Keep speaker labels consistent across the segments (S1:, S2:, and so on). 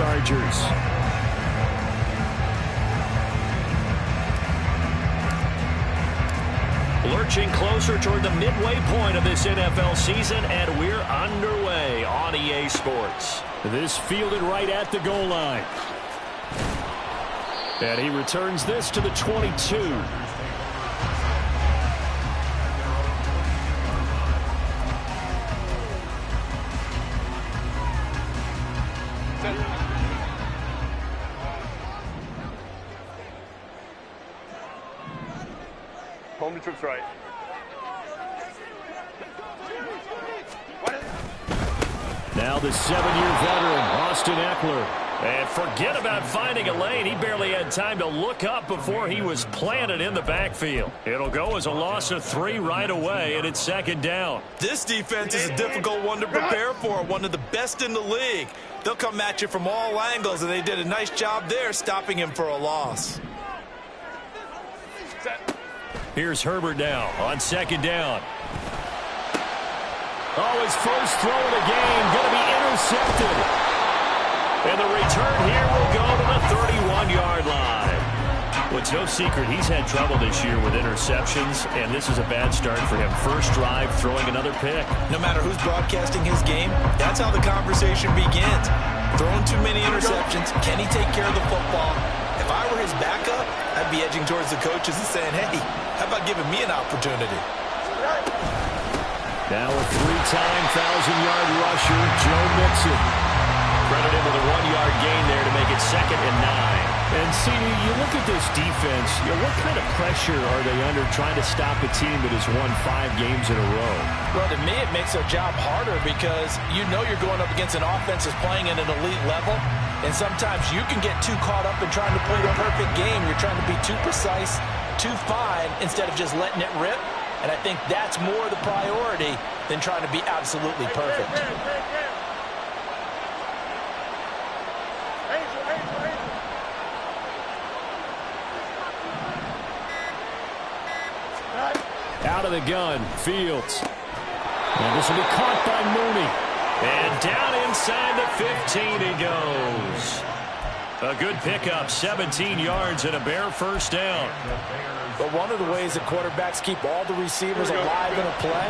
S1: Chargers. Lurching closer toward the midway point of this NFL season, and we're underway on EA Sports. This fielded right at the goal line. And he returns this to the 22.
S2: Home to trips right.
S1: Now the 7-year veteran, Austin Ekeler. And forget about finding a lane. He barely had time to look up before he was planted in the backfield. It'll go as a loss of 3 right away, and it's second down.
S3: This defense is a difficult one to prepare for, one of the best in the league. They'll come at you from all angles, and they did a nice job there stopping him for a loss.
S1: Here's Herbert now on second down. Oh, his first throw of the game going to be intercepted. And the return here will go to the 31-yard line. Well, it's no secret he's had trouble this year with interceptions, and this is a bad start for him. First drive, throwing another pick.
S3: No matter who's broadcasting his game, that's how the conversation begins. Throwing too many interceptions. Can he take care of the football? If I were his backup, I'd be edging towards the coaches and saying, hey, how about giving me an opportunity?
S1: Now a 3-time 1,000-yard rusher, Joe Mixon. Credit him with a 1-yard gain there to make it 2nd and 9. And, CD, you look at this defense, what kind of pressure are they under trying to stop a team that has won 5 games in a row?
S4: Well, to me, it makes their job harder because you know you're going up against an offense that's playing at an elite level. And sometimes you can get too caught up in trying to play the perfect game. You're trying to be too precise, too fine, instead of just letting it rip. And I think that's more the priority than trying to be absolutely perfect.
S1: Out of the gun, Fields. And this will be caught by Mooney. And down inside the 15 he goes. A good pickup, 17 yards and a bare first down.
S4: But one of the ways that quarterbacks keep all the receivers alive in a play,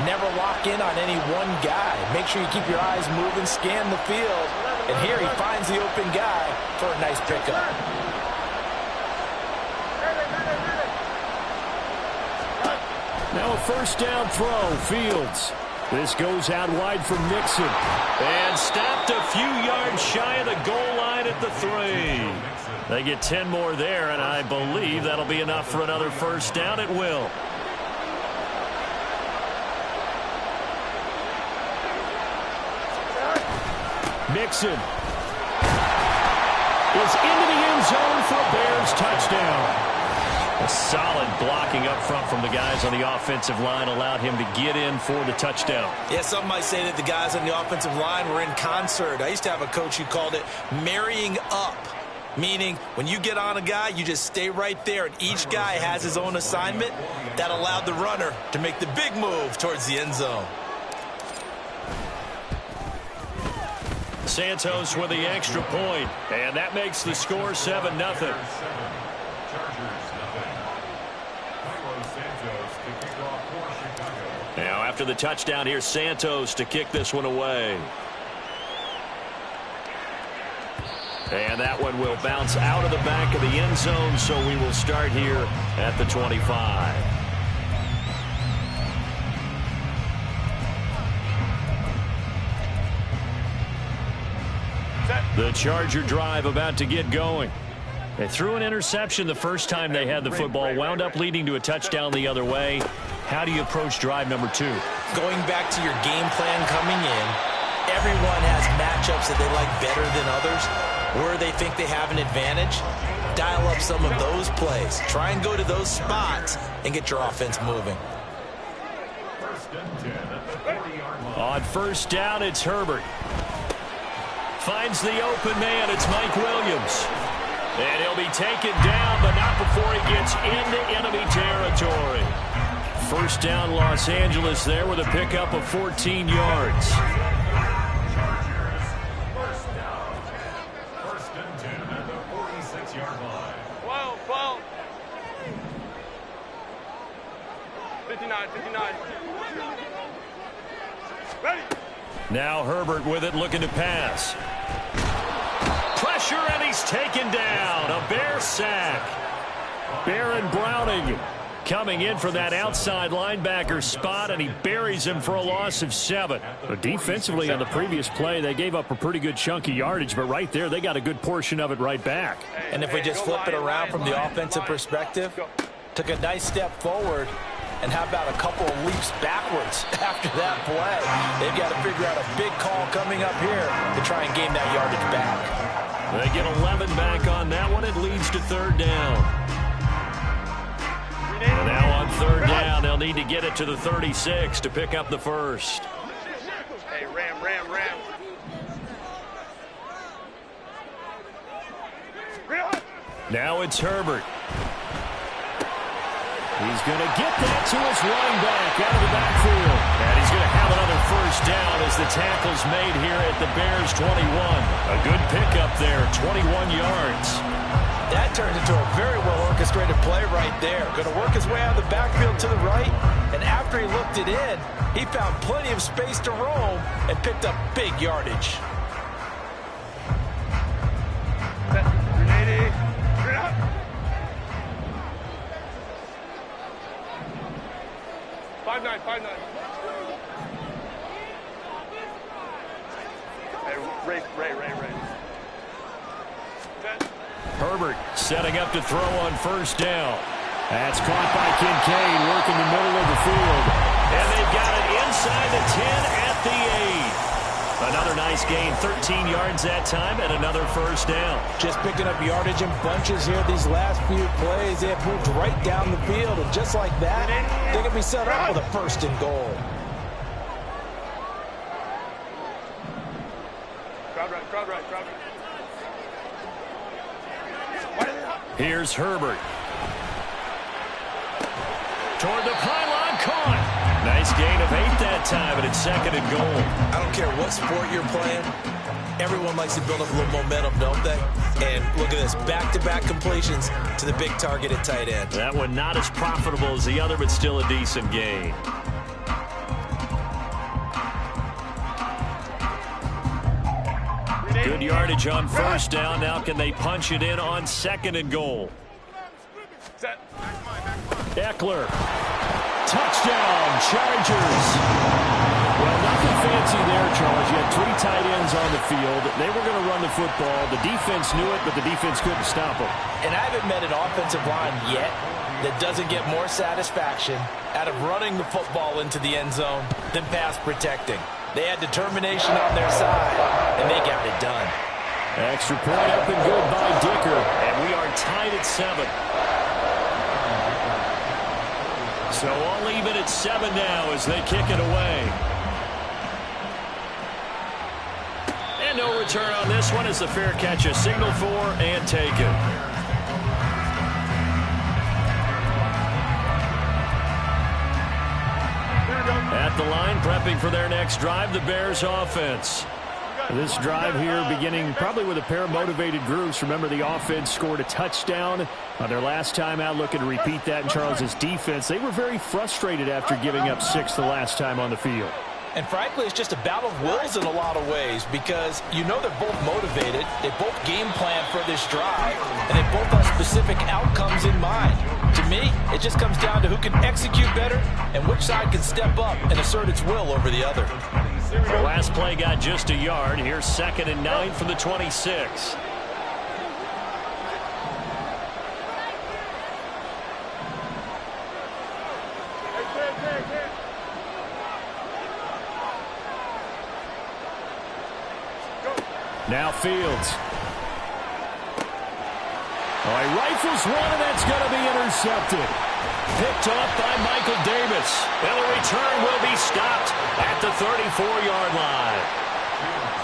S4: never lock in on any one guy. Make sure you keep your eyes moving, scan the field. And here he finds the open guy for a nice pickup.
S1: Now a first down throw, Fields. This goes out wide for Mixon. And stopped a few yards shy of the goal line at the 3. They get 10 more there, and I believe that'll be enough for another first down. It will. Mixon is into the end zone for a Bears touchdown. A solid blocking up front from the guys on the offensive line allowed him to get in for the touchdown.
S3: Yeah, some might say that the guys on the offensive line were in concert. I used to have a coach who called it marrying up, meaning when you get on a guy, you just stay right there, and each guy has his own assignment. That allowed the runner to make the big move towards the end zone.
S1: Santos with the extra point, and that makes the score 7-0. Now after the touchdown, here's Santos to kick this one away. And that one will bounce out of the back of the end zone, so we will start here at the 25. The Charger drive about to get going. They threw an interception the first time they had the football, wound up leading to a touchdown the other way. How do you approach drive number 2?
S4: Going back to your game plan coming in, everyone has matchups that they like better than others, where they think they have an advantage. Dial up some of those plays. Try and go to those spots and get your offense moving.
S1: On first down, it's Herbert. Finds the open man. It's Mike Williams. And he'll be taken down, but not before he gets into enemy territory. First down, Los Angeles there with a pickup of 14 yards.
S2: 59. Ready.
S1: Now Herbert with it, looking to pass. Pressure, and he's taken down. A Bear sack. Baron Browning coming in for that outside linebacker spot, and he buries him for a loss of 7. But defensively on the previous play, they gave up a pretty good chunk of yardage, but right there, they got a good portion of it right back.
S4: And if we just flip it around from the offensive perspective, took a nice step forward, and how about a couple of leaps backwards after that play? They've got to figure out a big call coming up here to try and gain that yardage back.
S1: They get 11 back on that one. It leads to 3rd down. And now on 3rd down, they'll need to get it to the 36 to pick up the first.
S2: Hey, ram.
S1: Now it's Herbert. He's going to get that to his running back out of the backfield. And he's going to have another first down as the tackle's made here at the Bears 21. A good pickup there, 21 yards.
S4: That turned into a very well-orchestrated play right there. Going to work his way out of the backfield to the right, and after he looked it in, he found plenty of space to roam and picked up big yardage.
S2: Grenade. 5-9. Hey, Ray.
S1: Herbert setting up to throw on first down. That's caught by Kincaid, working the middle of the field. And they've got it inside the 10 at the 8. Another nice gain, 13 yards that time, and another first down.
S4: Just picking up yardage in bunches here these last few plays. They have moved right down the field, and just like that, they can be set up with a 1st and goal.
S2: Crowd right.
S1: Here's Herbert. Toward the pylon, caught. Nice gain of 8 that time, and it's 2nd and goal.
S3: I don't care what sport you're playing. Everyone likes to build up a little momentum, don't they? And look at this, back-to-back completions to the big target at tight end.
S1: That one not as profitable as the other, but still a decent gain. Good yardage on first down. Now can they punch it in on 2nd and goal?
S2: Set.
S1: Eckler. Touchdown, Chargers. Well, nothing fancy there, Charles. You had 3 tight ends on the field. They were going to run the football. The defense knew it, but the defense couldn't stop them.
S4: And I haven't met an offensive line yet that doesn't get more satisfaction out of running the football into the end zone than pass protecting. They had determination on their side, and they got it done.
S1: Extra point up and good by Dicker, and we are tied at 7. So all even at 7 now as they kick it away. And no return on this one as the fair catch is signaled for and taken. At the line, prepping for their next drive, the Bears offense. This drive here beginning probably with a pair of motivated groups. Remember, the offense scored a touchdown on their last time out, looking to repeat that in Charles's defense. They were very frustrated after giving up 6 the last time on the field.
S4: And frankly, it's just a battle of wills in a lot of ways because you know they're both motivated, they both game plan for this drive, and they both have specific outcomes in mind. To me, it just comes down to who can execute better and which side can step up and assert its will over the other.
S1: The last play got just a yard. Here's 2nd and 9 from the 26. Now Fields. Oh, he rifles one, and that's going to be intercepted. Picked off by Michael Davis. And the return will be stopped at the 34-yard line.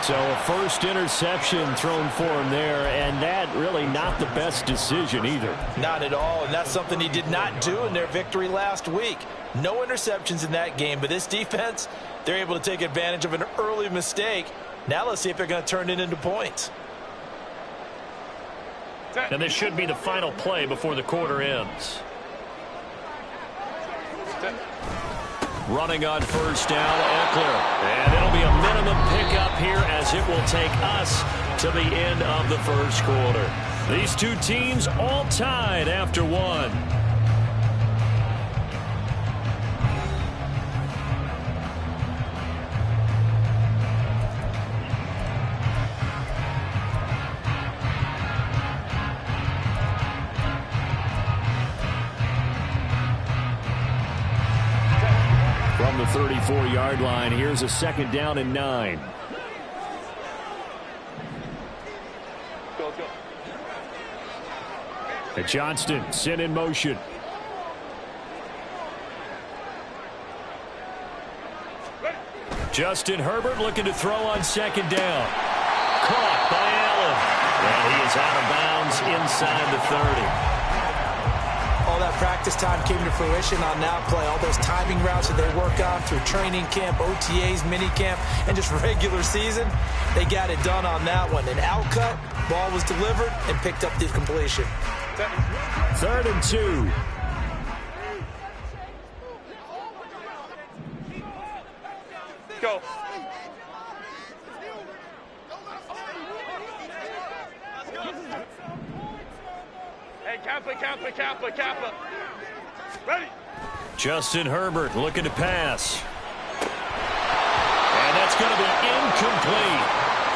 S1: So a first interception thrown for him there, and that really not the best decision either.
S4: Not at all, and that's something he did not do in their victory last week. No interceptions in that game, but this defense, they're able to take advantage of an early mistake. Now let's see if they're going to turn it into points.
S1: And this should be the final play before the quarter ends. running on first down, Eckler. And it'll be a minimum pickup here as it will take us to the end of the first quarter. These two teams all tied after one. From the 34-yard line, here's a second down and 9.
S2: Go, go.
S1: And Johnston sent in motion. Justin Herbert looking to throw on second down. Caught by Allen. And he is out of bounds inside the 30.
S4: All that practice time came to fruition on that play. All those timing routes that they work on through training camp, OTAs, minicamp, and just regular season, they got it done on that one. An out-cut, ball was delivered, and picked up the completion.
S1: 3rd and 2.
S2: Go. Hey, Kappa. Ready.
S1: Justin Herbert looking to pass. And that's going to be incomplete.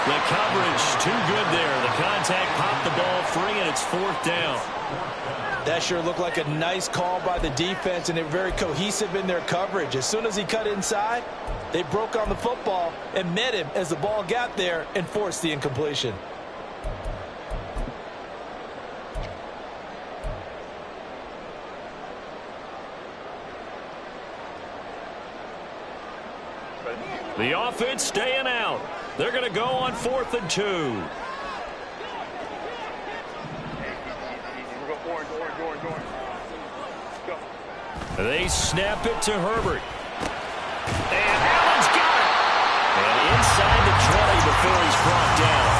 S1: The coverage too good there. The contact popped the ball free, and it's 4th down.
S4: That sure looked like a nice call by the defense, and they're very cohesive in their coverage. As soon as he cut inside, they broke on the football and met him as the ball got there and forced the incompletion.
S1: The offense staying out. They're going to go on 4th and 2.
S2: Easy. We're going orange. Go.
S1: They snap it to Herbert. And Allen's got it. And inside the 20 before he's brought down.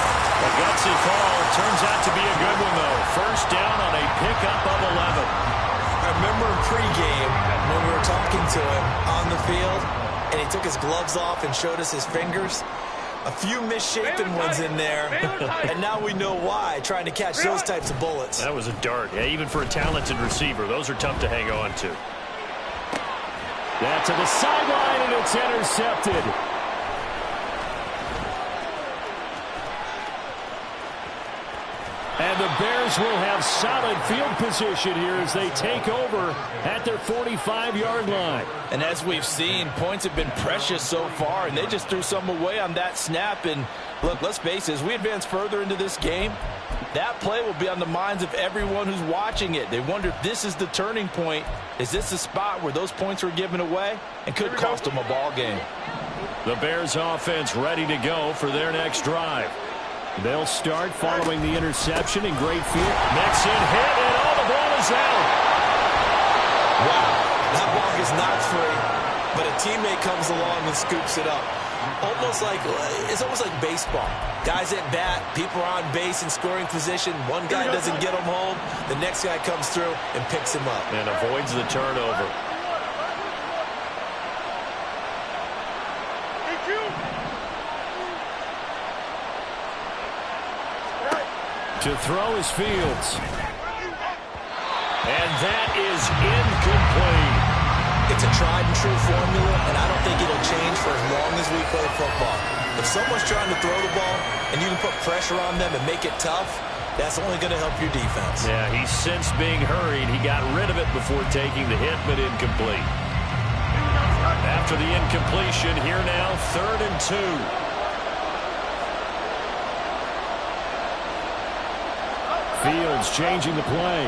S1: A gutsy call. Turns out to be a good one, though. First down on a pickup of 11.
S3: I remember in pregame when we were talking to him on the field, and he took his gloves off and showed us his fingers. A few misshapen ones in there, and now we know why, trying to catch those types of bullets.
S1: That was a dart. Yeah, even for a talented receiver, those are tough to hang on to. That to the sideline, and it's intercepted. And the Bears will have solid field position here as they take over at their 45-yard line.
S4: And as we've seen, points have been precious so far, and they just threw some away on that snap. And look, let's face it, as we advance further into this game, that play will be on the minds of everyone who's watching it. They wonder if this is the turning point. Is this the spot where those points were given away and could cost them a ball game?
S1: The Bears offense ready to go for their next drive. They'll start following the interception in great field. Mixon hit, and all the ball is out.
S3: Wow, that ball gets knocked free, but a teammate comes along and scoops it up. It's almost like baseball. Guys at bat, people are on base in scoring position. One guy doesn't get him home. The next guy comes through and picks him up.
S1: And avoids the turnover. To throw is Fields. And that is incomplete.
S3: It's a tried and true formula, and I don't think it'll change for as long as we play football. If someone's trying to throw the ball and you can put pressure on them and make it tough, that's only going to help your defense.
S1: Yeah, he's since being hurried. He got rid of it before taking the hit, but incomplete. After the incompletion, here now, 3rd and 2. Fields changing the play.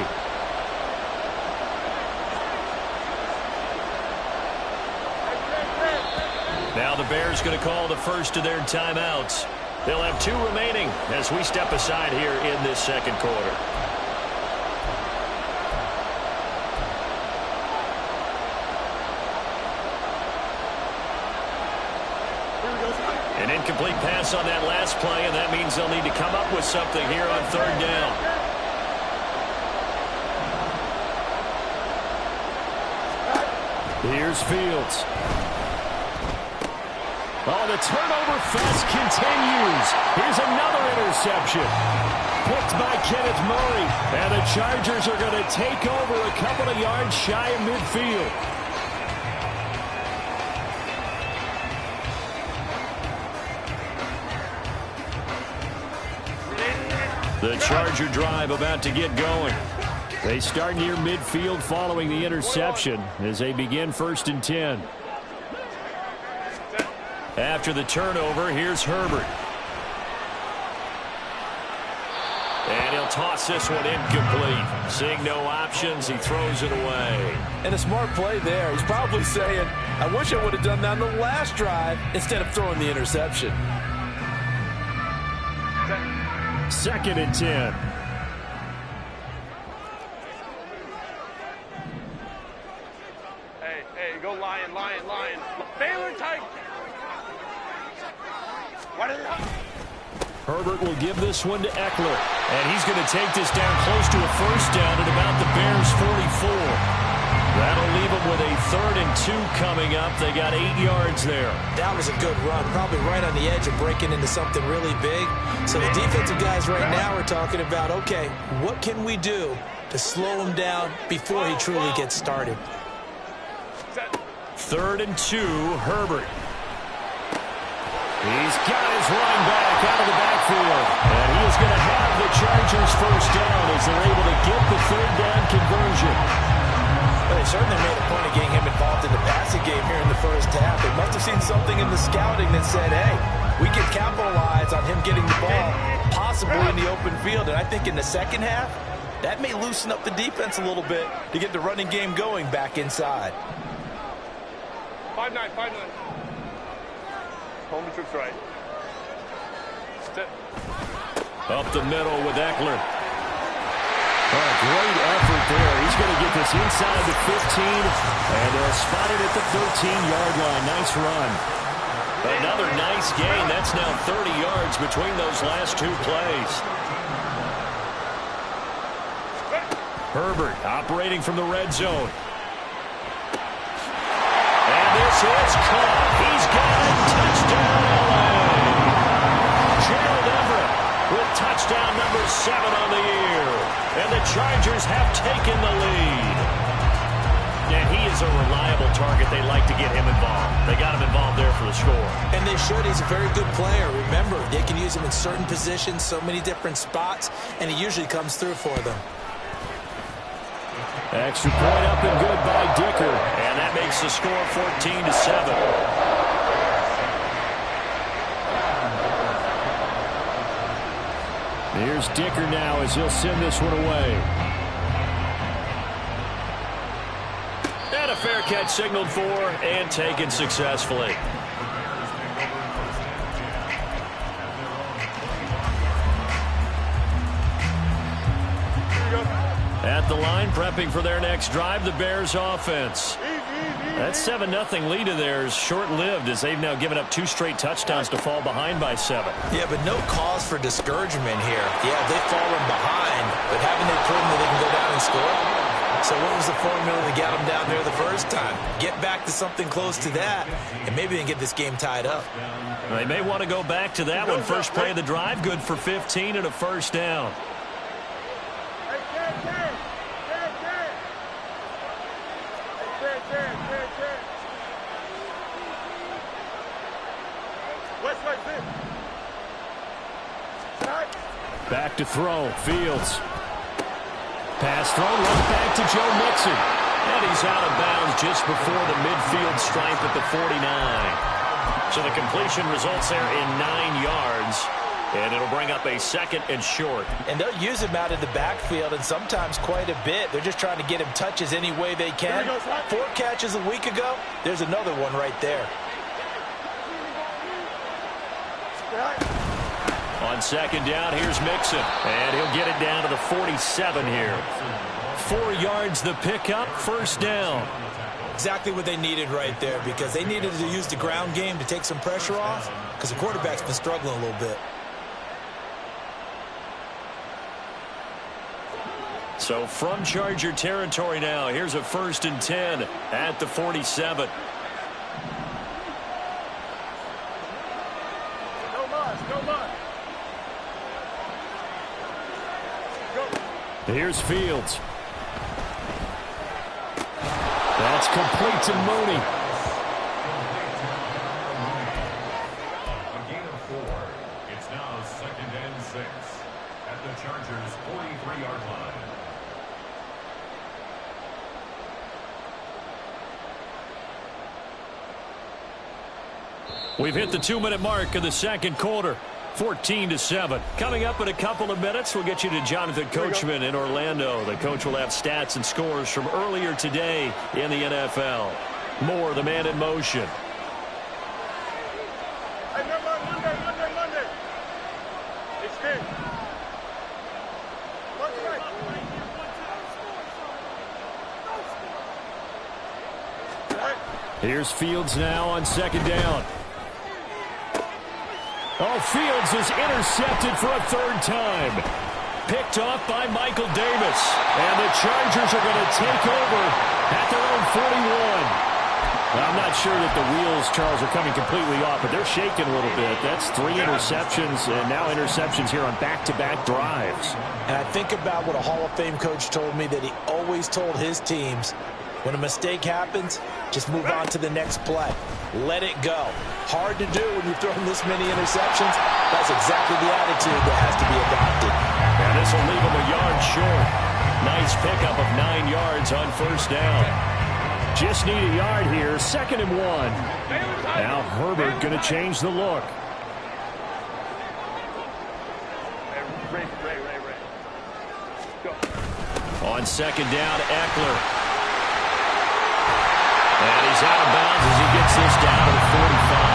S1: Now the Bears going to call the first of their timeouts. They'll have 2 remaining as we step aside here in this second quarter. An incomplete pass on that last play, and that means they'll need to come up with something here on 3rd down. Here's Fields. Oh, the turnover fest continues. Here's another interception. Picked by Kenneth Murray. And the Chargers are going to take over a couple of yards shy of midfield. The Charger drive about to get going. They start near midfield following the interception as they begin 1st and 10. After the turnover, here's Herbert. And he'll toss this one incomplete. Seeing no options, he throws it away.
S4: And a smart play there. He's probably saying, I wish I would have done that on the last drive instead of throwing the interception.
S1: 2nd and 10.
S2: Hey, go Lion. Baylor tight. What is it?
S1: Herbert will give this one to Eckler. And he's going to take this down close to a 1st down at about the Bears' 44. That'll leave them with a 3rd and 2 coming up. They got 8 yards there.
S3: That was a good run, probably right on the edge of breaking into something really big. So the defensive guys right now are talking about, okay, what can we do to slow him down before he truly gets started?
S1: 3rd and 2, Herbert. He's got his running back out of the backfield. And he is going to have the Chargers 1st down as they're able to get the 3rd down conversion.
S4: Well, they certainly made a point of getting him involved in the passing game here in the 1st half. They must have seen something in the scouting that said, hey, we can capitalize on him getting the ball, possibly in the open field. And I think in the 2nd half, that may loosen up the defense a little bit to get the running game going back inside.
S2: 5-9. Home troops right. Sit.
S1: Up the middle with Eckler. Oh, great effort there. He's going to get this inside the 15, and they'll spot it at the 13-yard line. Nice run. Another nice gain. That's now 30 yards between those last 2 plays. Herbert operating from the red zone. And this is caught. He's got it. Touchdown, LA. Gerald Everett with touchdown number 7 on the year. And the Chargers have taken the lead. And he is a reliable target. They like to get him involved. They got him involved there for the score.
S3: And they should. He's a very good player. Remember, they can use him in certain positions, so many different spots, and he usually comes through for them.
S1: Extra point up and good by Dicker. And that makes the score 14-7. Here's Dicker now as he'll send this one away. And a fair catch signaled for and taken successfully. At the line, prepping for their next drive, the Bears offense. That 7-0 lead of theirs short-lived as they've now given up 2 straight touchdowns to fall behind by 7.
S3: Yeah, but no cause for discouragement here. Yeah, they've fallen behind, but haven't they proven that they can go down and score? So what was the formula that got them down there the first time? Get back to something close to that, and maybe they can get this game tied up.
S1: They may want to go back to that one. First play of the drive, good for 15 and a 1st down. Back to throw. Fields. Pass thrown right back to Joe Mixon. And he's out of bounds just before the midfield stripe at the 49. So the completion results there in 9 yards. And it'll bring up a 2nd and short.
S4: And they'll use him out of the backfield, and sometimes quite a bit. They're just trying to get him touches any way they can. 4 catches a week ago. There's another one right there.
S1: On 2nd down, here's Mixon. And he'll get it down to the 47 here. 4 yards the pickup, 1st down.
S3: Exactly what they needed right there, because they needed to use the ground game to take some pressure off, because the quarterback's been struggling a little bit.
S1: So from Charger territory now, here's a 1st and 10 at the 47. Here's Fields. That's complete to Mooney.
S5: A gain of 4. It's now 2nd and 6 at the Chargers' 43-yard line.
S1: We've hit the 2-minute mark of the second quarter. 14-7. Coming up in a couple of minutes, we'll get you to Jonathan Coachman in Orlando. The coach will have stats and scores from earlier today in the NFL. More the man in motion.
S2: Hey, Monday. It's 10.
S1: Here's Fields now on 2nd down. Oh, Fields is intercepted for a 3rd time. Picked off by Michael Davis. And the Chargers are going to take over at their own 41. I'm not sure that the wheels, Charles, are coming completely off, but they're shaking a little bit. That's 3 interceptions, and now interceptions here on back-to-back drives.
S4: And I think about what a Hall of Fame coach told me that he always told his teams, when a mistake happens, just move on to the next play. Let it go. Hard to do when you've thrown this many interceptions. That's exactly the attitude that has to be adopted.
S1: And this will leave him a yard short. Nice pickup of 9 yards on 1st down. Just need a yard here. 2nd and 1. Now Herbert going to change the look.
S2: Ray. Go.
S1: On 2nd down, Eckler. And he's out of bounds as he gets this down to the 45.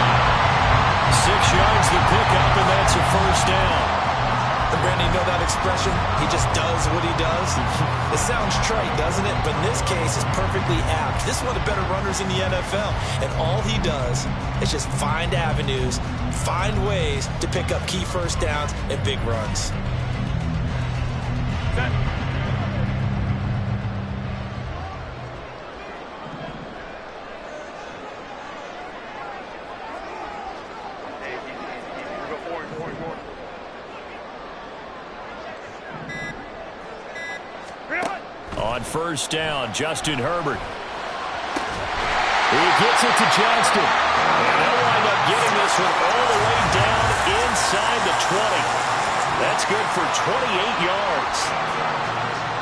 S1: 6 yards the pickup, and that's a 1st down.
S3: And Brandon, you know that expression? He just does what he does. It sounds trite, doesn't it? But in this case, it's perfectly apt. This is one of the better runners in the NFL. And all he does is just find avenues, find ways to pick up key 1st downs and big runs.
S1: On 1st down, Justin Herbert. He gets it to Johnston. And they'll wind up getting this one all the way down inside the 20. That's good for 28 yards.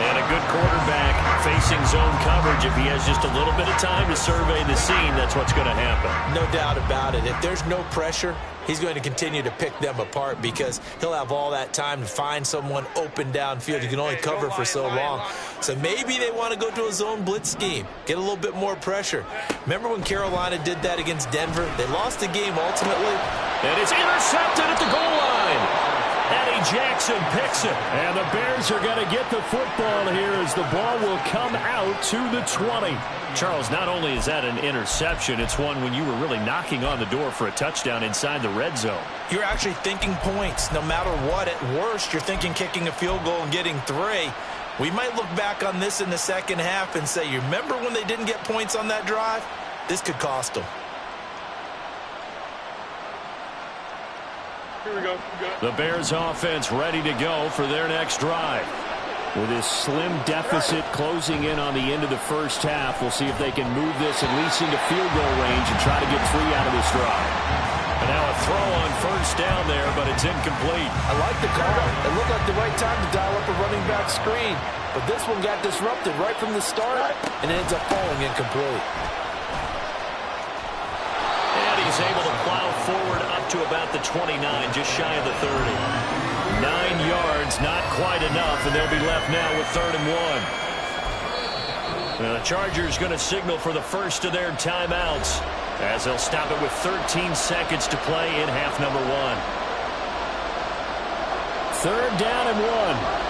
S1: And a good quarterback facing zone coverage. If he has just a little bit of time to survey the scene, that's what's going to happen.
S4: No doubt about it. If there's no pressure, he's going to continue to pick them apart because he'll have all that time to find someone open downfield. You can only cover for so long. So maybe they want to go to a zone blitz scheme, get a little bit more pressure. Remember when Carolina did that against Denver? They lost the game ultimately.
S1: And it's intercepted at the goal line. Eddie Jackson picks it. And the Bears are going to get the football here as the ball will come out to the 20. Charles, not only is that an interception, it's one when you were really knocking on the door for a touchdown inside the red zone.
S4: You're actually thinking points. No matter what, at worst, you're thinking kicking a field goal and getting 3. We might look back on this in the second half and say, you remember when they didn't get points on that drive? This could cost them.
S2: Here we go.
S1: The Bears offense ready to go for their next drive. With this slim deficit closing in on the end of the first half, we'll see if they can move this at least into field goal range and try to get 3 out of this drive. And now a throw on 1st down there, but it's incomplete.
S4: I like the call. It looked like the right time to dial up a running back screen. But this one got disrupted right from the start and ends up falling incomplete.
S1: And he's able to plow forward up to about the 29, just shy of the 30. 9 yards, not quite enough, and they'll be left now with 3rd and 1. Now the Chargers going to signal for the first of their timeouts as they'll stop it with 13 seconds to play in half number 1. 3rd down and 1.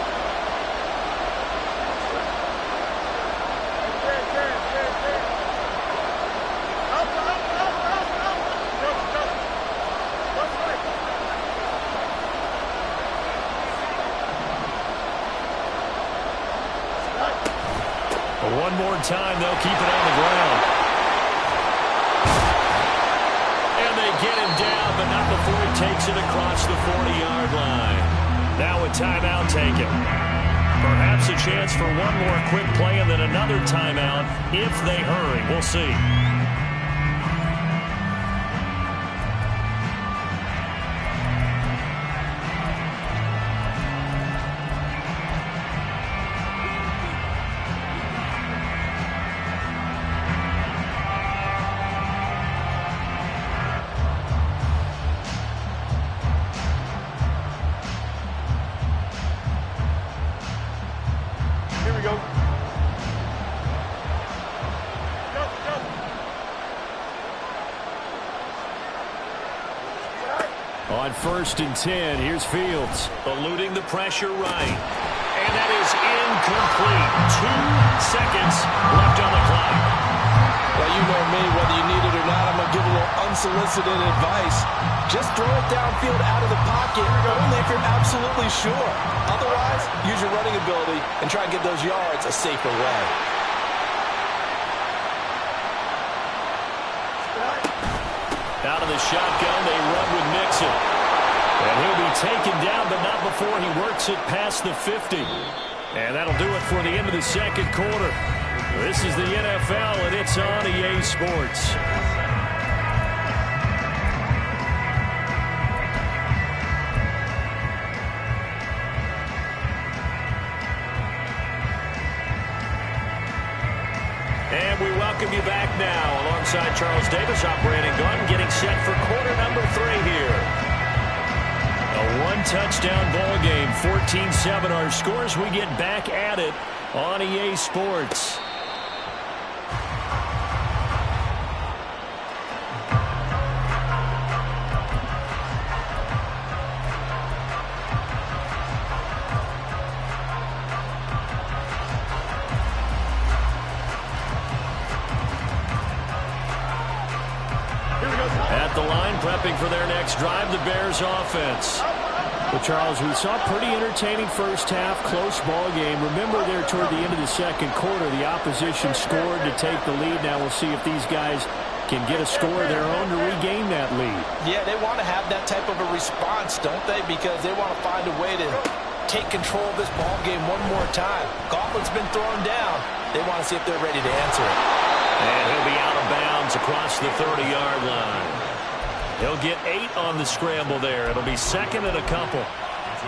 S1: One more time, they'll keep it on the ground. And they get him down, but not before he takes it across the 40-yard line. Now a timeout taken. Perhaps a chance for one more quick play and then another timeout if they hurry. We'll see. On 1st and 10, here's Fields. Eluding the pressure right. And that is incomplete. 2 seconds left on the clock.
S4: Well, you know me, whether you need it or not, I'm going to give a little unsolicited advice. Just throw it downfield out of the pocket, only if you're absolutely sure. Otherwise, use your running ability and try and get those yards a safer way.
S1: Out of the shotgun, they run with Mixon. And he'll be taken down, but not before he works it past the 50. And that'll do it for the end of the second quarter. This is the NFL, and it's on EA Sports. And we welcome you back now. Alongside Charles Davis, I'm Brandon Gunn, getting set for quarter number 3 here. A one-touchdown ball game, 14-7 our scores. We get back at it on EA Sports. At the line, prepping for their next drive, the Bears offense. Well, Charles, we saw a pretty entertaining first half, close ball game. Remember there toward the end of the second quarter, the opposition scored to take the lead. Now we'll see if these guys can get a score of their own to regain that lead.
S4: Yeah, they want to have that type of a response, don't they? Because they want to find a way to take control of this ball game one more time. Gauntlet's been thrown down. They want to see if they're ready to answer it.
S1: And he'll be out of bounds across the 30-yard line. He'll get 8 on the scramble there. It'll be second and a couple.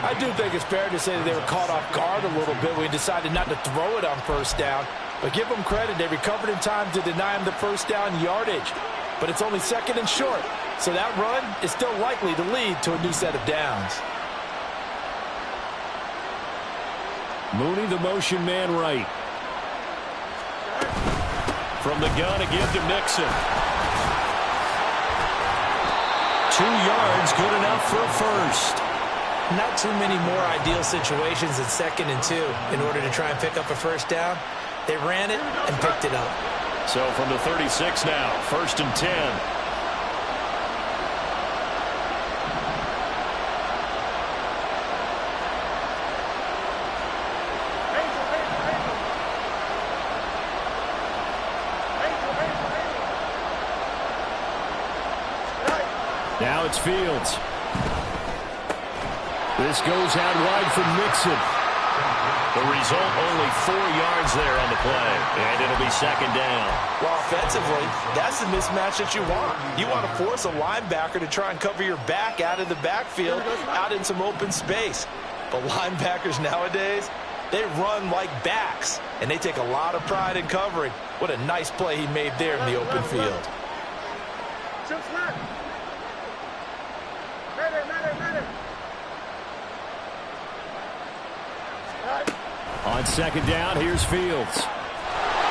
S4: I do think it's fair to say that they were caught off guard a little bit. We decided not to throw it on first down. But give them credit. They recovered in time to deny him the first down yardage. But it's only second and short. So that run is still likely to lead to a new set of downs.
S1: Mooney, the motion man right. From the gun again to Mixon. 2 yards, good enough for a first.
S6: Not too many more ideal situations than 2nd and 2 in order to try and pick up a first down. They ran it and picked it up.
S1: So from the 36 now, 1st and 10. Now it's Fields. This goes out wide for Mixon. The result, only 4 yards there on the play. And it'll be second down.
S4: Well, offensively, that's the mismatch that you want. You want to force a linebacker to try and cover your back out of the backfield, out in some open space. But linebackers nowadays, they run like backs, and they take a lot of pride in covering. What a nice play he made there in the open field.
S1: On second down, here's Fields.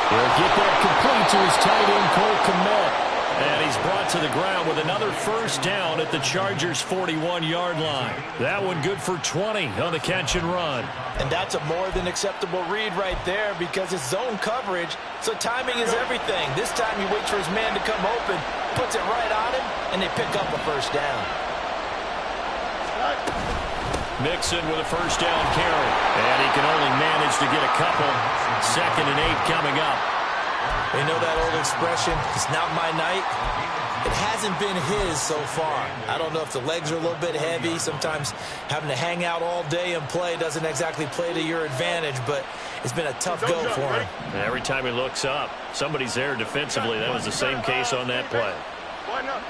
S1: He'll get that complete to his tight end, Cole Kmet. And he's brought to the ground with another first down at the Chargers' 41-yard line. That one good for 20 on the catch and run.
S4: And that's a more than acceptable read right there because it's zone coverage, so timing is everything. This time he waits for his man to come open, puts it right on him, and they pick up a first down.
S1: Mixon with a first down carry. And he can only manage to get a couple. 2nd and 8 coming up.
S6: You know that old expression, it's not my night? It hasn't been his so far. I don't know if the legs are a little bit heavy. Sometimes having to hang out all day and play doesn't exactly play to your advantage, but it's been a tough go for him.
S1: And every time he looks up, somebody's there defensively. That was the same case on that play.
S2: Why not?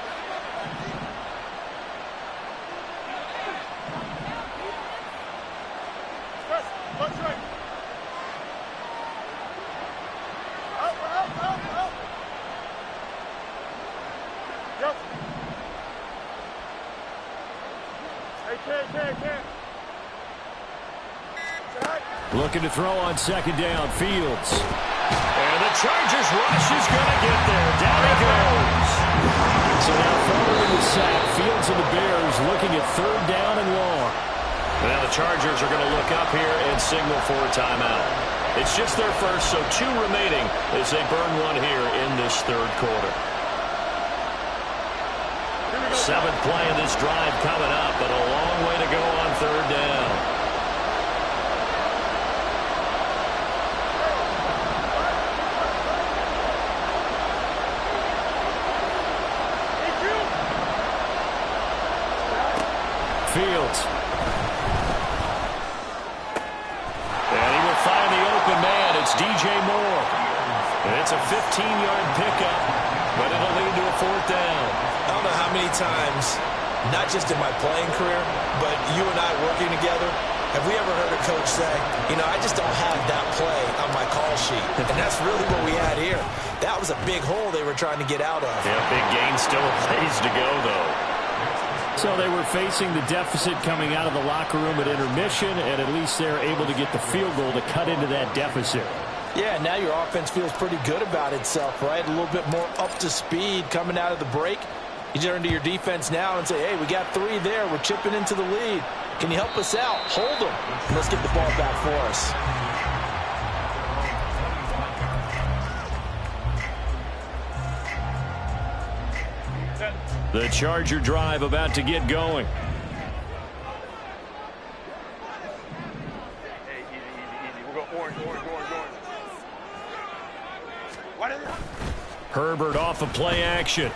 S2: That's right. Out. Yep. Hey, can't.
S1: Looking to throw on 2nd down. Fields. And the Chargers rush is going to get there. Down he goes. So now following the sack, Fields and the Bears looking at 3rd down and long. Now the Chargers are going to look up here and signal for a timeout. It's just their first, so 2 remaining as they burn one here in this 3rd quarter. 7th play of this drive coming up, but a long way to go on 3rd down. Fields. And he will find the open man. It's DJ Moore. And it's a 15-yard pickup, but it'll lead to a 4th down.
S6: I don't know how many times, not just in my playing career, but you and I working together, have we ever heard a coach say, you know, I just don't have that play on my call sheet. And that's really what we had here. That was a big hole they were trying to get out of.
S1: Yeah, big gain, still a ways to go, though. So they were facing the deficit coming out of the locker room at intermission, and at least they're able to get the field goal to cut into that deficit.
S4: Yeah, now your offense feels pretty good about itself, right? A little bit more up to speed coming out of the break. You turn to your defense now and say, hey, we got 3 there. We're chipping into the lead. Can you help us out? Hold them. Let's get the ball back for us.
S1: The Charger drive about to get going.
S2: Hey, easy. We'll go orange. What is it?
S1: Herbert off of play action.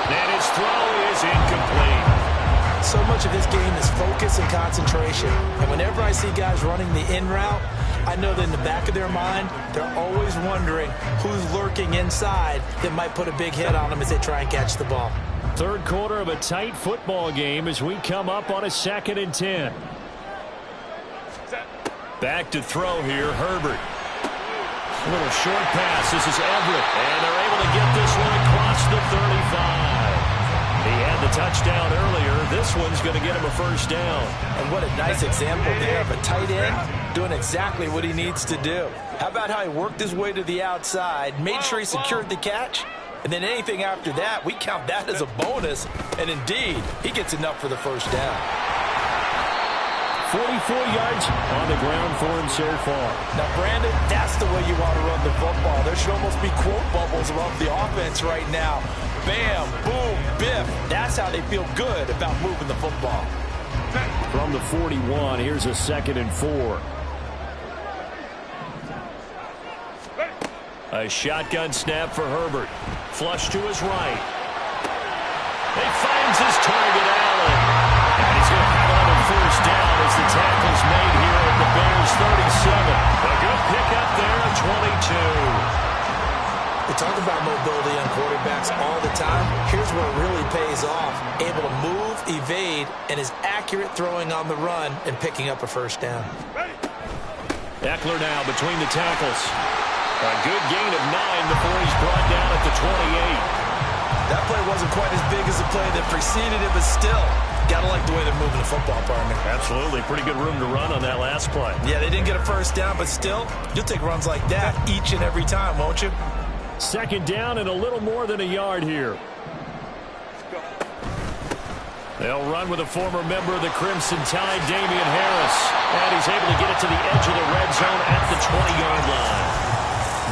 S1: And his throw is incomplete.
S6: So much of this game is focus and concentration. And whenever I see guys running the in route, I know that in the back of their mind, they're always wondering who's lurking inside that might put a big hit on them as they try and catch the ball.
S1: 3rd quarter of a tight football game as we come up on a 2nd and 10. Back to throw here, Herbert. A little short pass. This is Everett. And they're able to get this one across the 35. He had the touchdown earlier. This one's going to get him a 1st down.
S6: And what a nice example there of a tight end doing exactly what he needs to do. How about how he worked his way to the outside, made sure he secured the catch, and then anything after that, we count that as a bonus. And indeed, he gets enough for the 1st down.
S1: 44 yards on the ground for him so far.
S6: Now, Brandon, that's the way you want to run the football. There should almost be quote bubbles around the offense right now. Bam, boom, biff. That's how they feel good about moving the football.
S1: From the 41, here's a 2nd and 4. A shotgun snap for Herbert. Flush to his right. He finds his target, Allen. And he's going to have another 1st down as the tackle's made here at the Bears 37. A good pickup there at 22.
S6: We talk about mobility on quarterbacks all the time. Here's where it really pays off. Able to move, evade, and is accurate throwing on the run and picking up a 1st down.
S1: Eckler now between the tackles. A good gain of 9 before he's brought down at the 28.
S6: That play wasn't quite as big as the play that preceded it, but still, gotta like the way they're moving the football, partner.
S1: Absolutely. Pretty good room to run on that last play.
S6: Yeah, they didn't get a 1st down, but still, you'll take runs like that each and every time, won't you?
S1: 2nd down and a little more than a yard here. They'll run with a former member of the Crimson Tide, Damian Harris. And he's able to get it to the edge of the red zone at the 20-yard line.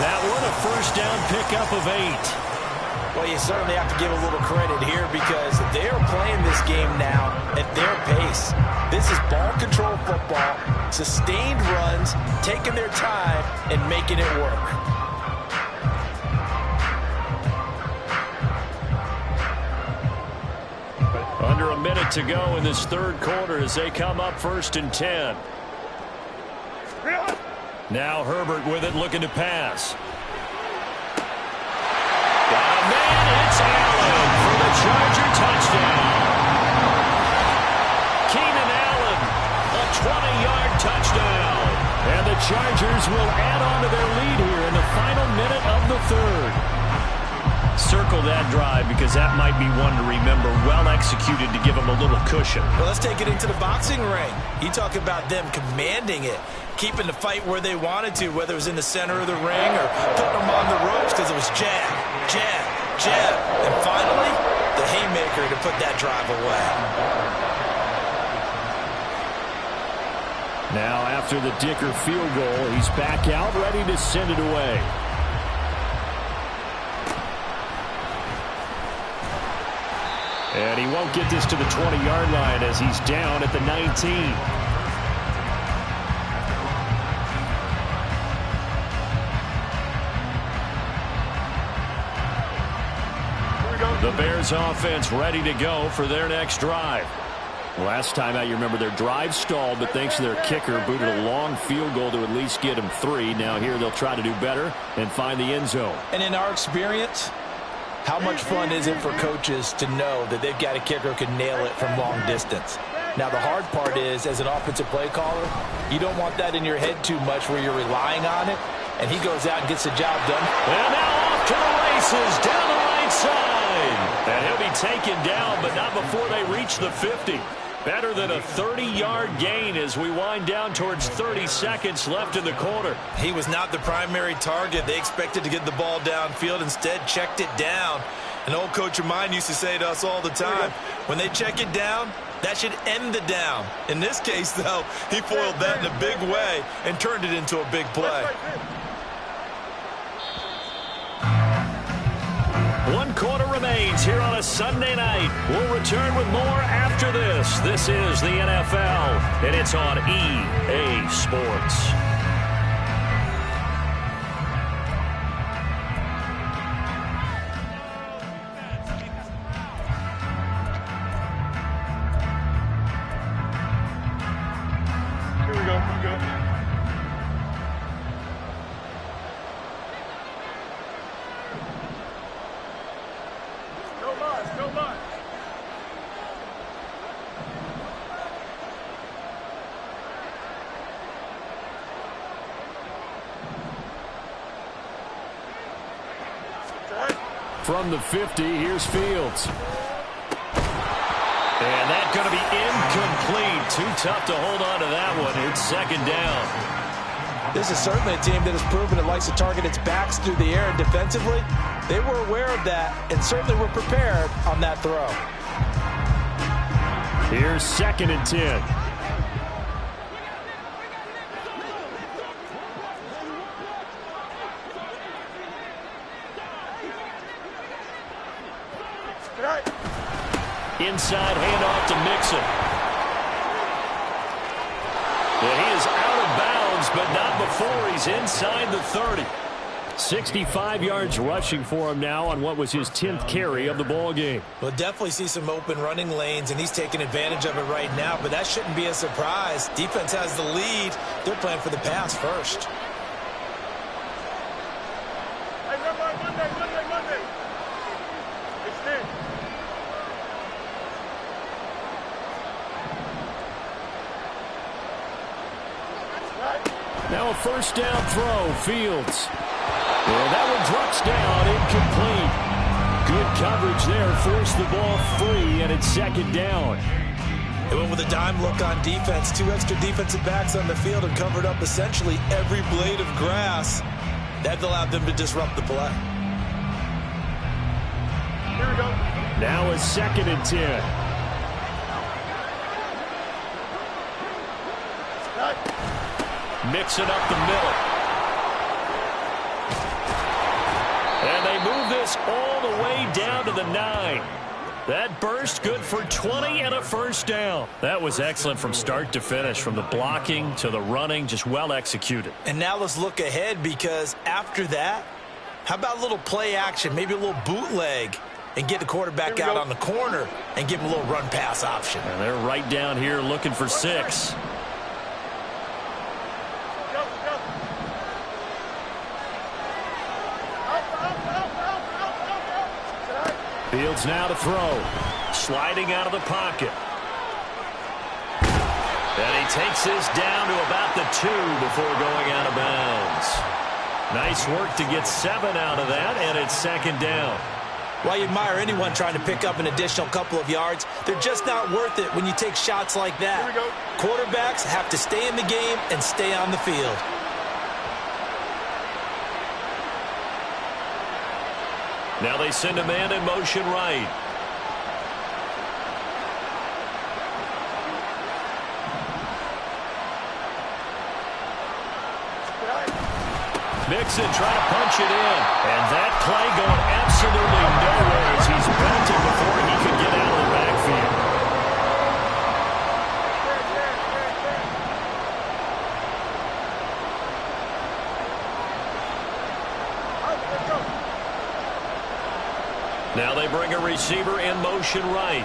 S1: That one, a 1st down pickup of 8.
S6: Well, you certainly have to give a little credit here because they're playing this game now at their pace.
S4: This is ball control football, sustained runs, taking their time, and making it work.
S1: Under a minute to go in this third quarter as they come up 1st and 10. Now Herbert with it, looking to pass. Got a man, it's Allen for the Charger touchdown. Keenan Allen, a 20-yard touchdown. And the Chargers will add on to their lead here in the final minute of the third. Circle that drive because that might be one to remember. Well executed to give them a little cushion.
S3: Well, let's take it into the boxing ring. You talk about them commanding it, keeping the fight where they wanted to, whether it was in the center of the ring or putting them on the ropes because it was jab, jab, jab. And finally, the haymaker to put that drive away.
S1: Now after the Dicker field goal, he's back out, ready to send it away. And he won't get this to the 20-yard line as he's down at the 19. The Bears offense ready to go for their next drive. Last time out, you remember their drive stalled, but thanks to their kicker, booted a long field goal to at least get them 3. Now here they'll try to do better and find the end zone.
S4: And in our experience, how much fun is it for coaches to know that they've got a kicker who can nail it from long distance? Now, the hard part is, as an offensive play caller, you don't want that in your head too much where you're relying on it, and he goes out and gets the job done.
S1: And now off to the races, down the right side. And he'll be taken down, but not before they reach the 50. Better than a 30-yard gain as we wind down towards 30 seconds left in the quarter.
S3: He was not the primary target. They expected to get the ball downfield, instead checked it down. An old coach of mine used to say to us all the time, when they check it down, that should end the down. In this case, though, he foiled that in a big way and turned it into a big play.
S1: 1 quarter remains here on a Sunday night. We'll return with more after this. This is the NFL, and it's on EA Sports.
S2: Here we go. Here we go. No line.
S1: From the 50, here's Fields. And that's going to be incomplete. Too tough to hold on to that one. It's 2nd down.
S4: This is certainly a team that has proven it likes to target its backs through the air, and defensively, they were aware of that and certainly were prepared on that throw.
S1: Here's 2nd and 10. Inside handoff to Mixon. And he is out of bounds, but not before he's inside the 30. 65 yards rushing for him now on what was his 10th carry of the ball game.
S3: We'll definitely see some open running lanes, and he's taking advantage of it right now, but that shouldn't be a surprise. Defense has the lead. They're playing for the pass first.
S2: Hey, Monday. It's in.
S1: Now a 1st down throw, Fields. And that one drops down, incomplete. Good coverage there, forced the ball free, and it's 2nd down.
S3: They went with a dime look on defense. 2 extra defensive backs on the field and covered up essentially every blade of grass. That allowed them to disrupt the play.
S2: Here we go.
S1: Now a 2nd and 10. Mixing up the middle. And they move this all the way down to the 9. That burst good for 20 and a first down. That was excellent from start to finish, from the blocking to the running, just well executed.
S6: And now let's look ahead, because after that, how about a little play action, maybe a little bootleg, and get the quarterback out on the corner and give him a little run pass option.
S1: And they're right down here looking for 6. Fields now to throw. Sliding out of the pocket. And he takes this down to about the 2 before going out of bounds. Nice work to get 7 out of that, and it's second down.
S6: While you admire anyone trying to pick up an additional couple of yards, they're just not worth it when you take shots like that. Quarterbacks have to stay in the game and stay on the field.
S1: Now they send a man in motion right. Mixon trying to punch it in. And that play going absolutely nowhere as he's belted before he could get out of the backfield. Now they bring a receiver in motion right.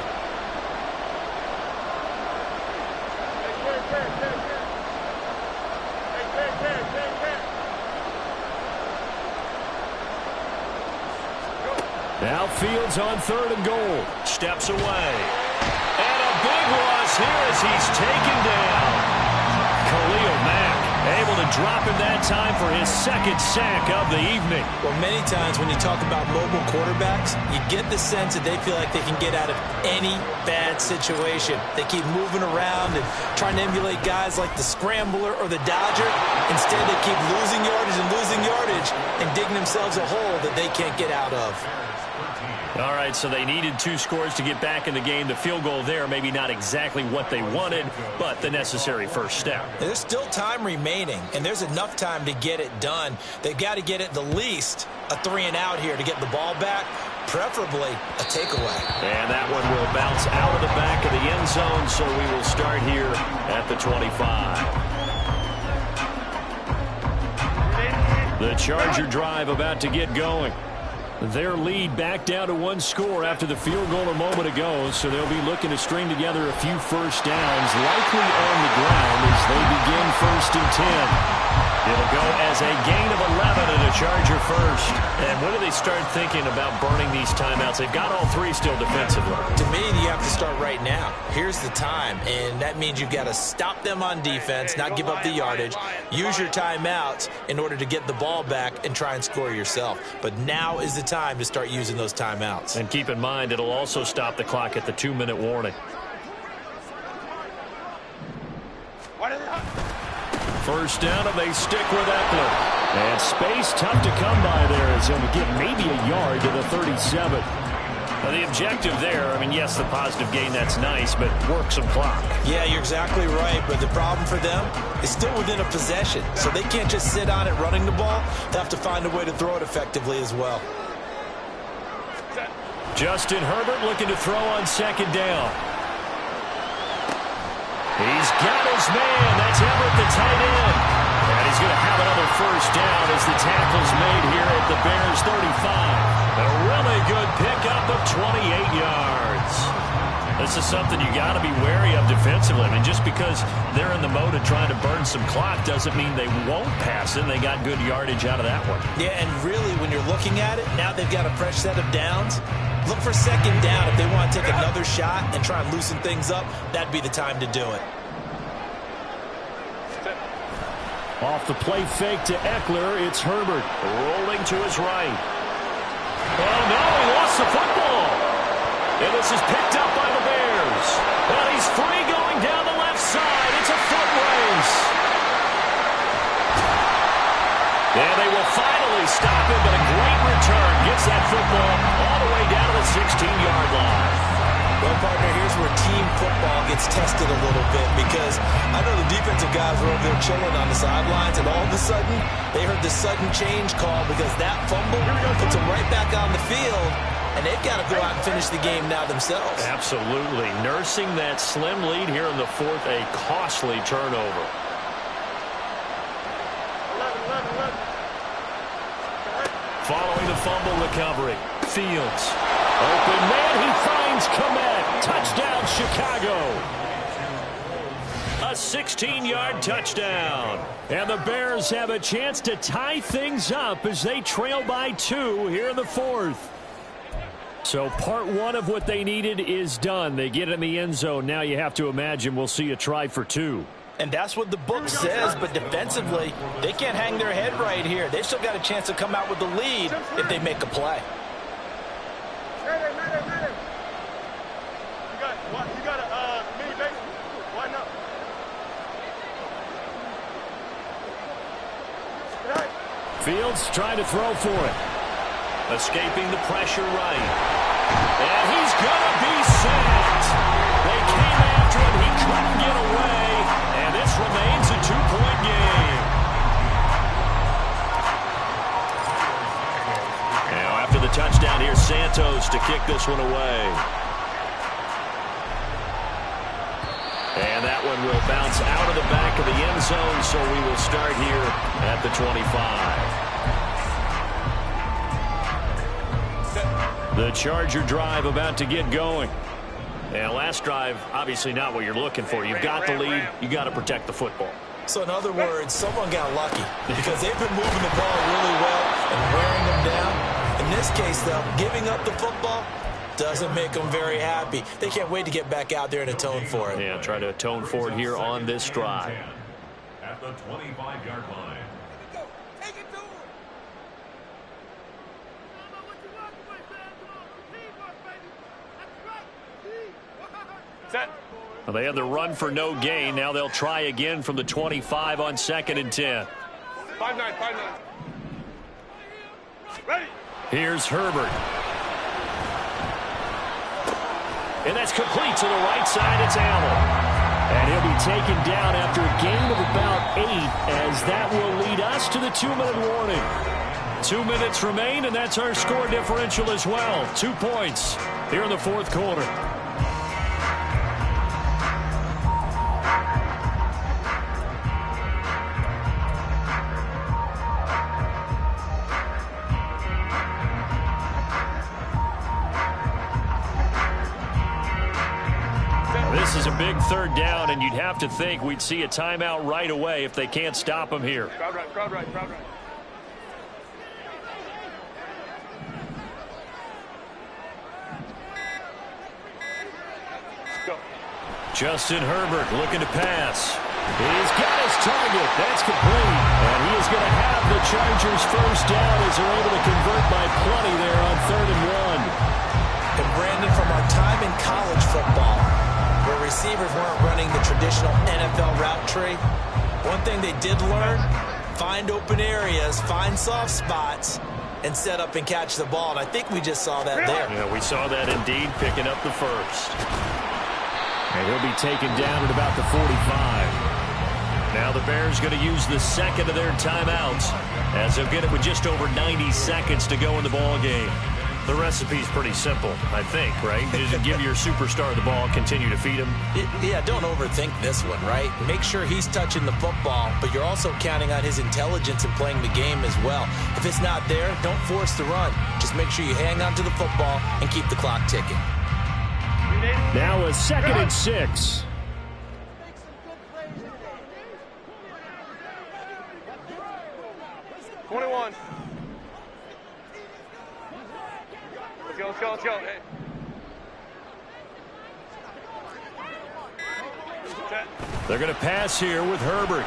S1: Now Fields on 3rd and goal. Steps away. And a big loss here as he's taken down. Khalil Mack able to drop him that time for his 2nd sack of the evening.
S6: Well, many times when you talk about mobile quarterbacks, you get the sense that they feel like they can get out of any bad situation. They keep moving around and trying to emulate guys like the Scrambler or the Dodger. Instead, they keep losing yardage and digging themselves a hole that they can't get out of.
S1: All right, so they needed 2 scores to get back in the game. The field goal there, maybe not exactly what they wanted, but the necessary first step.
S6: There's still time remaining, and there's enough time to get it done. They've got to get at the least a 3-and-out here to get the ball back, preferably a takeaway.
S1: And that one will bounce out of the back of the end zone, so we will start here at the 25. The Charger drive about to get going. Their lead back down to 1 score after the field goal a moment ago, so they'll be looking to string together a few first downs, likely on the ground as they begin 1st and 10. It'll go as a gain of 11 and a Charger first. And when do they start thinking about burning these timeouts? They've got all 3 still defensively.
S6: To me, you have to start right now. Here's the time, and that means you've got to stop them on defense, not give up the yardage, use your timeouts in order to get the ball back and try and score yourself. But now is the time to start using those timeouts.
S1: And keep in mind, it'll also stop the clock at the 2-minute warning. First down, and they stick with Eckler. And space tough to come by there as he'll get maybe a yard to the 37. Now the objective there, I mean, yes, the positive gain, that's nice, but work some clock.
S6: Yeah, you're exactly right, but the problem for them is still within a possession, so they can't just sit on it running the ball. They have to find a way to throw it effectively as well.
S1: Justin Herbert looking to throw on 2nd down. He's got his man. That's Everett, the tight end. And he's going to have another first down as the tackle's made here at the Bears 35. A really good pickup of 28 yards. This is something you got to be wary of defensively. I mean, just because they're in the mode of trying to burn some clock doesn't mean they won't pass it. They got good yardage out of that one.
S6: Yeah, and really, when you're looking at it, now they've got a fresh set of downs. Look for 2nd down. If they want to take another shot and try and loosen things up, that'd be the time to do it.
S1: Off the play fake to Eckler, it's Herbert rolling to his right. Oh, no, he lost the football. And this is picked up by the Bears. And he's free going down the left side. It's a foot race. And they will finally stop him, but a great return gets that football all the way down to the 16-yard line.
S6: Well, partner, here's where team football gets tested a little bit, because I know the defensive guys were over there chilling on the sidelines, and all of a sudden, they heard the sudden change call because that fumble puts them right back on the field,
S3: and they've got to go out and finish the game now themselves.
S1: Absolutely. Nursing that slim lead here in the fourth, a costly turnover.
S2: 11.
S1: Following the fumble recovery, Fields. Open man, he finds Kmet. Touchdown, Chicago. A 16-yard touchdown. And the Bears have a chance to tie things up as they trail by 2 here in the fourth. So part one of what they needed is done. They get in the end zone. Now you have to imagine we'll see a try for 2.
S4: And that's what the book says, but defensively, they can't hang their head right here. They've still got a chance to come out with the lead if they make a play.
S2: Mayday. You got a mini base? Why not?
S1: Fields trying to throw for it. Escaping the pressure right. And he's going to be sacked. They came after him. He couldn't get away. And this remains a 2-point game. Now after the touchdown, here's Santos to kick this one away. And that one will bounce out of the back of the end zone, so we will start here at the 25. The Charger drive about to get going. And last drive, obviously not what you're looking for. You've got the lead. You got to protect the football.
S3: So in other words, someone got lucky because they've been moving the ball really well and wearing them down. In this case, though, giving up the football doesn't make them very happy. They can't wait to get back out there and atone for it.
S1: Yeah, try to atone for it here on this drive.
S5: At the 25-yard line.
S1: Well, they had the run for no gain. Now they'll try again from the 25 on 2nd and 10.
S2: 5-9. Ready.
S1: Here's Herbert. And that's complete to the right side. It's Allen. And he'll be taken down after a gain of about 8, as that will lead us to the 2-minute warning. 2 minutes remain, and that's our score differential as well. 2 points here in the fourth quarter. This is a big third down, and you'd have to think we'd see a timeout right away if they can't stop him here.
S2: Crowd right. Go.
S1: Justin Herbert looking to pass. He's got his target. That's complete. And he is going to have the Chargers first down as they're able to convert by plenty there on 3rd and 1.
S3: And Brandon, from our time in college football, where receivers weren't running the traditional NFL route tree, one thing they did learn, find open areas, find soft spots, and set up and catch the ball. And I think we just saw that there.
S1: Yeah, we saw that indeed, picking up the first. And he'll be taken down at about the 45. Now the Bears going to use the second of their timeouts, as they'll get it with just over 90 seconds to go in the ball game. The recipe's pretty simple, I think, right? Just give your superstar the ball, continue to feed him.
S3: Yeah, don't overthink this one, right? Make sure he's touching the football, but you're also counting on his intelligence in playing the game as well. If it's not there, don't force the run. Just make sure you hang on to the football and keep the clock ticking.
S1: Now a 2nd and 6.
S2: Let's go. Hey.
S1: They're going to pass here with Herbert.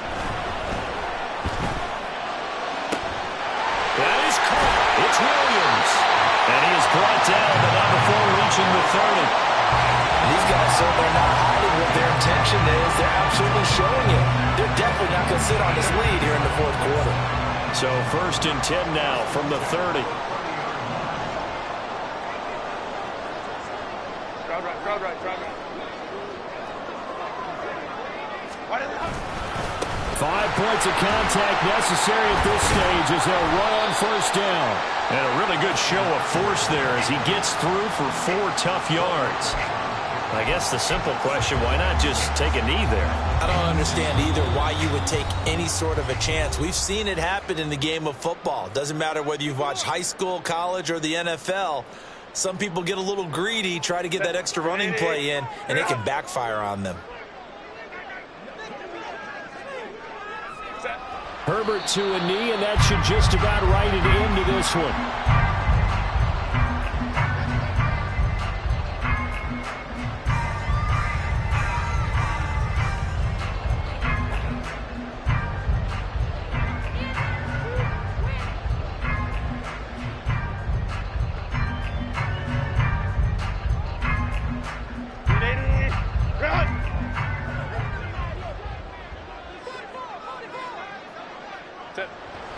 S1: That is caught. It's Williams. And he is brought down, but not before reaching the 30.
S4: These guys certainly are not hiding what their intention is. They're absolutely showing it. They're definitely not going to sit on this lead here in the fourth quarter.
S1: So 1st and 10 now from the 30.
S2: Crowd right.
S1: 5 points of contact necessary at this stage as they'll run on first down. And a really good show of force there as he gets through for 4 tough yards. I guess the simple question, why not just take a knee there?
S6: I don't understand either why you would take any sort of a chance. We've seen it happen in the game of football. Doesn't matter whether you've watched high school, college, or the NFL. Some people get a little greedy, try to get that extra running play in, and it can backfire on them.
S1: Herbert to a knee, and that should just about write it into this one.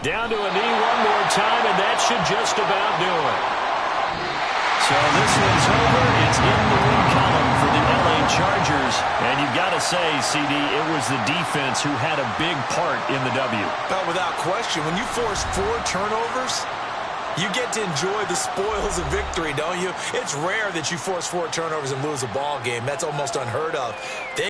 S1: Down to a knee one more time, and that should just about do it. So this one's over. It's in the win column for the LA Chargers. And you've got to say, CD, it was the defense who had a big part in the W.
S6: Well, without question, when you force 4 turnovers, you get to enjoy the spoils of victory, don't you? It's rare that you force 4 turnovers and lose a ball game. That's almost unheard of.